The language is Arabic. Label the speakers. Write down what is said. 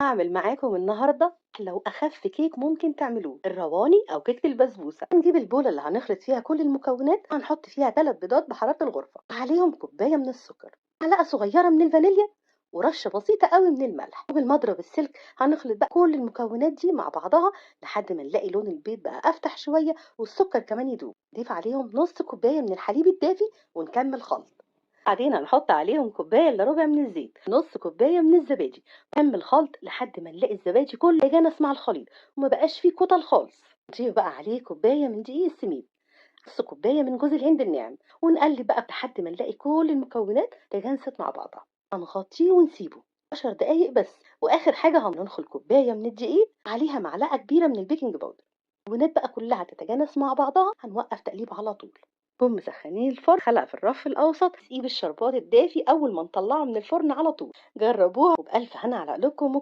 Speaker 1: هعمل معاكم النهارده لو اخف كيك ممكن تعملوه الرواني او كيكه البسبوسه. هنجيب البوله اللي هنخلط فيها كل المكونات، هنحط فيها 3 بيضات بحراره الغرفه، عليهم كوبايه من السكر، معلقه صغيره من الفانيليا، ورشه بسيطه قوي من الملح. وبالمضرب السلك هنخلط بقى كل المكونات دي مع بعضها لحد ما نلاقي لون البيض بقى افتح شويه والسكر كمان يدوب. نضيف عليهم نص كوبايه من الحليب الدافي ونكمل خلط. بعدين هنحط عليهم كوباية إلا ربع من الزيت، نص كوباية من الزبادي. نكمل خلط لحد ما نلاقي الزبادي كله يتجانس مع الخليط وما بقاش فيه كتل خالص. نضيف بقى عليه كوباية من دقيق السميد، نص كوباية من جوز الهند الناعم، ونقلب بقى لحد ما نلاقي كل المكونات تجانست مع بعضها. هنغطيه ونسيبه 10 دقايق بس. واخر حاجة هننخل كوباية من الدقيق عليها معلقة كبيرة من البيكنج باودر. المكونات بقى كلها تتجانس مع بعضها، هنوقف تقليب على طول. نكون مسخنين الفرن، خلق في الرف الأوسط، نسيب الشربات الدافي أول ما نطلعه من الفرن على طول. جربوها وبألف هنا على قلوبكم.